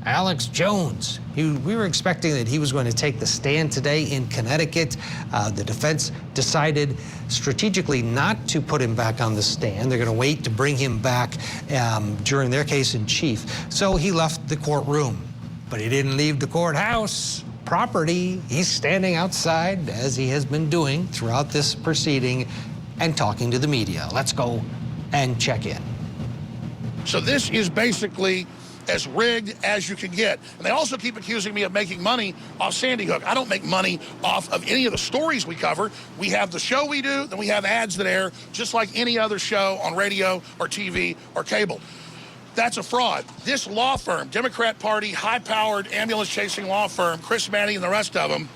Alex Jones. We were expecting that he was going to take the stand today in Connecticut. The defense decided strategically not to put him back on the stand. They're going to wait to bring him back during their case in chief. So he left the courtroom, but he didn't leave the courthouse property. He's standing outside, as he has been doing throughout this proceeding, and talking to the media. Let's go and check in. So this is basically as rigged as you can get. And they also keep accusing me of making money off Sandy Hook. I don't make money off of any of the stories we cover. We have the show we do, then we have ads that air just like any other show on radio or TV or cable. That's a fraud. This law firm, Democrat Party, high-powered ambulance-chasing law firm, Chris Manny and the rest of them,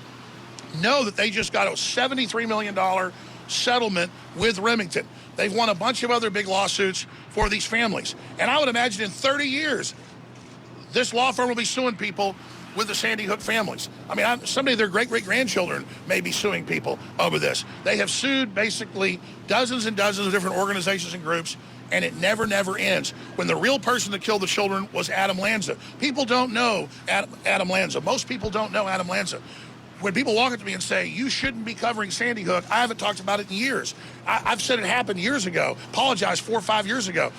know that they just got a $73 million settlement with Remington. They've won a bunch of other big lawsuits for these families. And I would imagine in 30 years, this law firm will be suing people with the Sandy Hook families. I mean, somebody of their great-great-grandchildren may be suing people over this. They have sued basically dozens and dozens of different organizations and groups, and it never ends. When the real person that killed the children was Adam Lanza. People don't know Adam Lanza. Most people don't know Adam Lanza. When people walk up to me and say, you shouldn't be covering Sandy Hook, I haven't talked about it in years. I've said it happened years ago, apologized 4 or 5 years ago.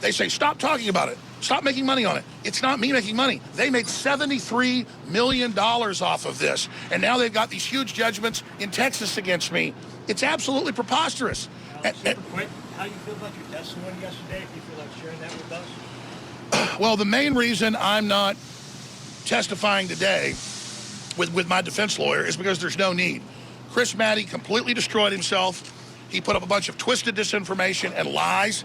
They say, stop talking about it. Stop making money on it. It's not me making money. They made $73 million off of this. And now they've got these huge judgments in Texas against me. It's absolutely preposterous. Super quick, how you feel about your testimony yesterday, if you feel like sharing that with us? Well, the main reason I'm not testifying today with my defense lawyer is because there's no need. Chris Manny completely destroyed himself. He put up a bunch of twisted disinformation and lies.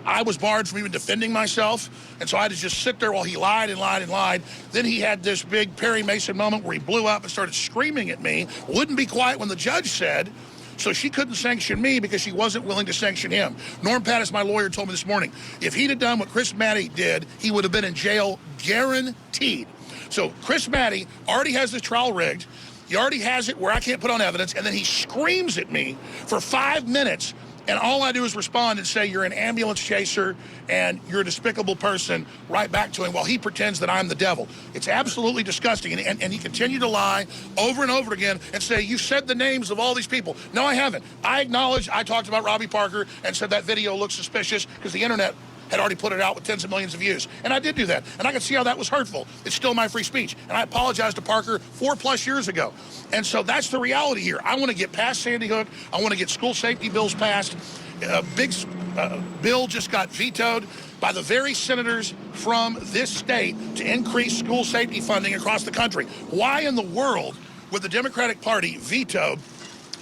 I was barred from even defending myself, and so I had to just sit there while he lied and lied and lied. Then he had this big Perry Mason moment where he blew up and started screaming at me, wouldn't be quiet when the judge said, so she couldn't sanction me because she wasn't willing to sanction him. Norm Pattis, my lawyer, told me this morning, if he'd have done what Chris Manny did, he would have been in jail guaranteed. So Chris Manny already has the trial rigged. He already has it where I can't put on evidence, and then he screams at me for 5 minutes, and all I do is respond and say, you're an ambulance chaser and you're a despicable person, right back to him while he pretends that I'm the devil. It's absolutely disgusting. And he continued to lie over and over again and say, you said the names of all these people. No, I haven't. I acknowledge I talked about Robbie Parker and said that video looks suspicious because the internet had already put it out with tens of millions of views. And I did do that. And I could see how that was hurtful. It's still my free speech. And I apologized to Parker 4+ years ago. And so that's the reality here. I want to get past Sandy Hook. I want to get school safety bills passed. A big bill just got vetoed by the very senators from this state to increase school safety funding across the country. Why in the world would the Democratic Party veto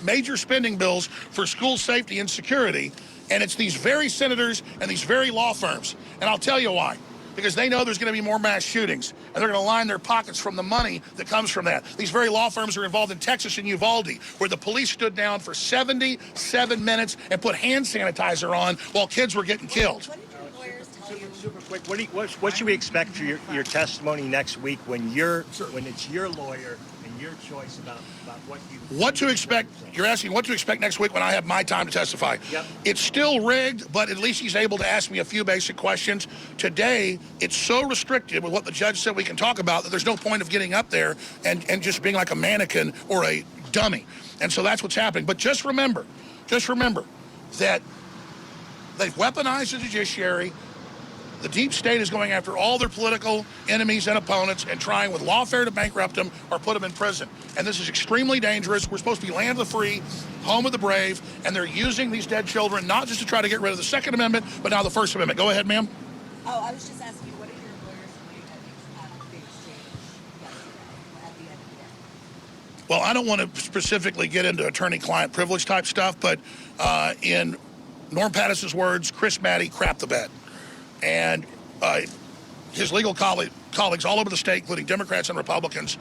major spending bills for school safety and security? And it's these very senators and these very law firms. And I'll tell you why. Because they know there's going to be more mass shootings, and they're going to line their pockets from the money that comes from that. These very law firms are involved in Texas and Uvalde, where the police stood down for 77 minutes and put hand sanitizer on while kids were getting killed. What did your lawyers tell you? Super quick, what should we expect for your testimony next week when it's your lawyer and your choice about what to expect? You're asking what to expect next week when I have my time to testify. Yep. It's still rigged, but at least he's able to ask me a few basic questions. Today, it's so restricted with what the judge said we can talk about that there's no point of getting up there and just being like a mannequin or a dummy. And so that's what's happening. But just remember that they've weaponized the judiciary. The deep state is going after all their political enemies and opponents and trying with lawfare to bankrupt them or put them in prison. And this is extremely dangerous. We're supposed to be land of the free, home of the brave, and they're using these dead children not just to try to get rid of the Second Amendment, but now the First Amendment. Go ahead, ma'am. Oh, I was just asking, what are your lawyers saying at the exchange yesterday at the end of the day? Well, I don't want to specifically get into attorney-client privilege type stuff, but in Norm Pattis's words, Chris Manny crapped the bed. And his legal colleagues all over the state, including Democrats and Republicans,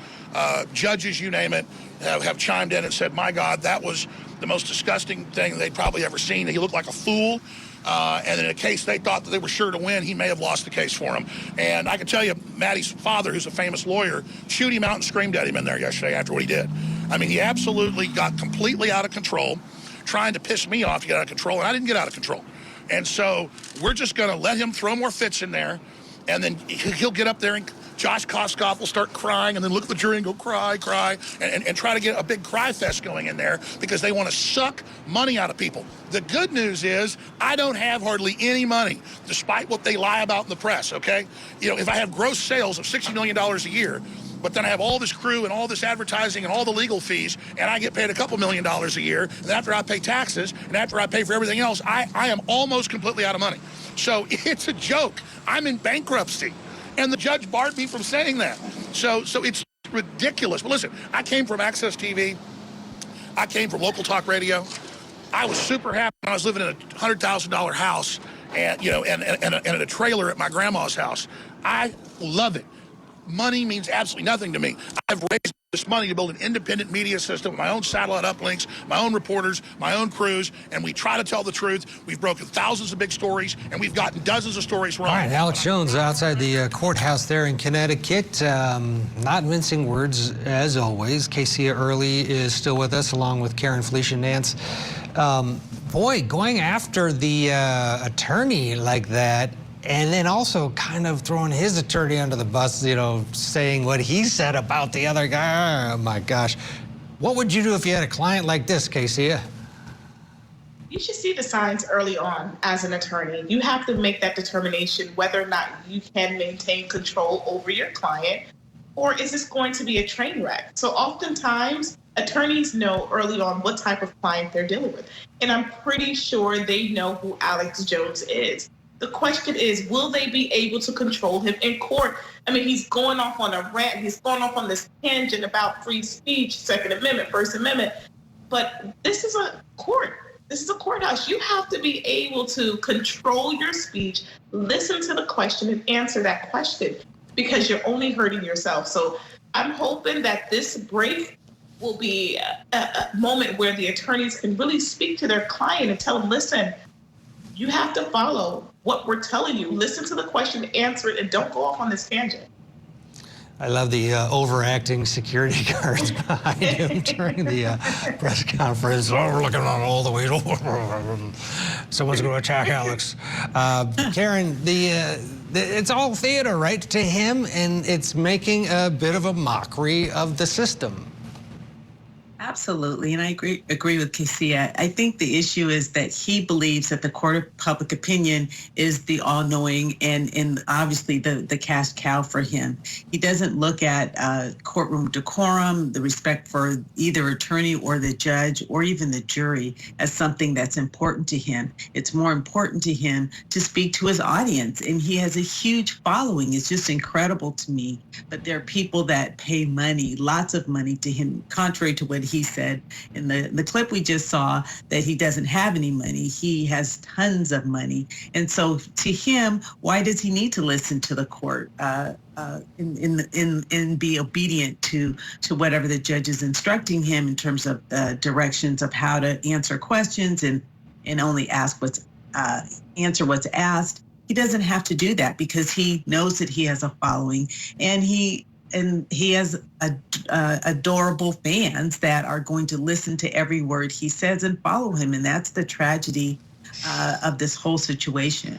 judges, you name it, have chimed in and said, my God, that was the most disgusting thing they'd probably ever seen. He looked like a fool. And in a case they thought that they were sure to win, he may have lost the case for him. And I can tell you, Maddie's father, who's a famous lawyer, chewed him out and screamed at him in there yesterday after what he did. I mean, he absolutely got completely out of control, trying to piss me off to get out of control, and I didn't get out of control. And so we're just going to let him throw more fits in there And then he'll get up there and Josh Koskoff will start crying and then look at the jury and go cry, cry, and try to get a big cry fest going in there because they want to suck money out of people. The good news is I don't have hardly any money, despite what they lie about in the press, okay? You know, if I have gross sales of $60 million a year, but then I have all this crew and all this advertising and all the legal fees, and I get paid a couple $1 million a year, and after I pay taxes, and after I pay for everything else, I am almost completely out of money. So it's a joke. I'm in bankruptcy. And the judge barred me from saying that. So it's ridiculous. But listen, I came from Access TV. I came from local talk radio. I was super happy when I was living in a $100,000 house and, you know, and in a trailer at my grandma's house. I love it. Money means absolutely nothing to me. I've raised this money to build an independent media system with my own satellite uplinks, my own reporters, my own crews, and we try to tell the truth. We've broken thousands of big stories, and we've gotten dozens of stories wrong. All right, Alex Jones outside the courthouse there in Connecticut. Not mincing words, as always. Casey Early is still with us, along with Karen, Felicia, Nance. Boy, going after the attorney like that, and then also kind of throwing his attorney under the bus, you know, saying what he said about the other guy. Oh, my gosh. What would you do if you had a client like this, Casey? You should see the signs early on as an attorney. You have to make that determination whether or not you can maintain control over your client, or is this going to be a train wreck? So oftentimes, attorneys know early on what type of client they're dealing with. And I'm pretty sure they know who Alex Jones is. The question is, will they be able to control him in court? I mean, he's going off on a rant. He's going off on this tangent about free speech, Second Amendment, First Amendment. But this is a court. This is a courthouse. You have to be able to control your speech, listen to the question, and answer that question, because you're only hurting yourself. So I'm hoping that this break will be a moment where the attorneys can really speak to their client and tell them, listen, you have to follow what we're telling you. Listen to the question, answer it, and don't go off on this tangent. I love the overacting security guards behind him during the press conference. Oh, we're looking on all the way. Someone's going to attack Alex. Karen, it's all theater, right, to him, and it's making a bit of a mockery of the system. Absolutely, and I agree with Casey. I think the issue is that he believes that the court of public opinion is the all-knowing and obviously the cash cow for him. He doesn't look at courtroom decorum, the respect for either attorney or the judge or even the jury as something that's important to him. It's more important to him to speak to his audience, and he has a huge following. It's just incredible to me. But there are people that pay money, lots of money to him, contrary to what he said in the clip we just saw, that he doesn't have any money. He has tons of money. And so to him, why does he need to listen to the court and be obedient to whatever the judge is instructing him in terms of directions of how to answer questions and only answer what's asked? He doesn't have to do that because he knows that he has a following, and he has adorable fans that are going to listen to every word he says and follow him. And that's the tragedy of this whole situation.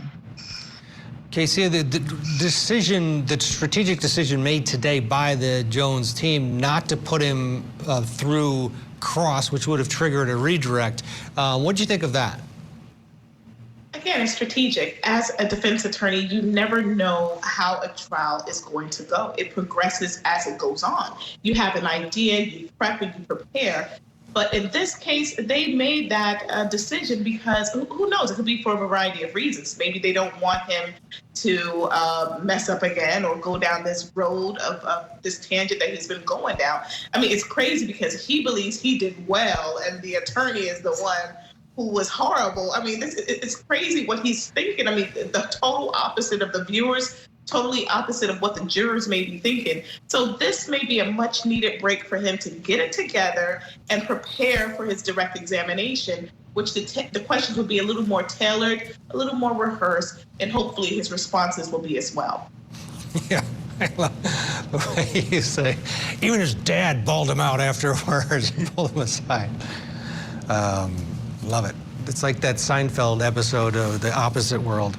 Casey, the strategic decision made today by the Jones team not to put him through cross, which would have triggered a redirect. What did you think of that? Again, it's strategic. As a defense attorney, you never know how a trial is going to go. It progresses as it goes on. You have an idea, you prep and you prepare. But in this case, they made that decision because who knows? It could be for a variety of reasons. Maybe they don't want him to mess up again or go down this road of this tangent that he's been going down. I mean, it's crazy because he believes he did well and the attorney is the one who was horrible. I mean, it's crazy what he's thinking. I mean, the total opposite of the viewers, totally opposite of what the jurors may be thinking. So this may be a much needed break for him to get it together and prepare for his direct examination, which the questions will be a little more tailored, a little more rehearsed, and hopefully his responses will be as well. Yeah, I love the way you say, even his dad bawled him out afterwards and pulled him aside. Love it. It's like that Seinfeld episode of The Opposite World.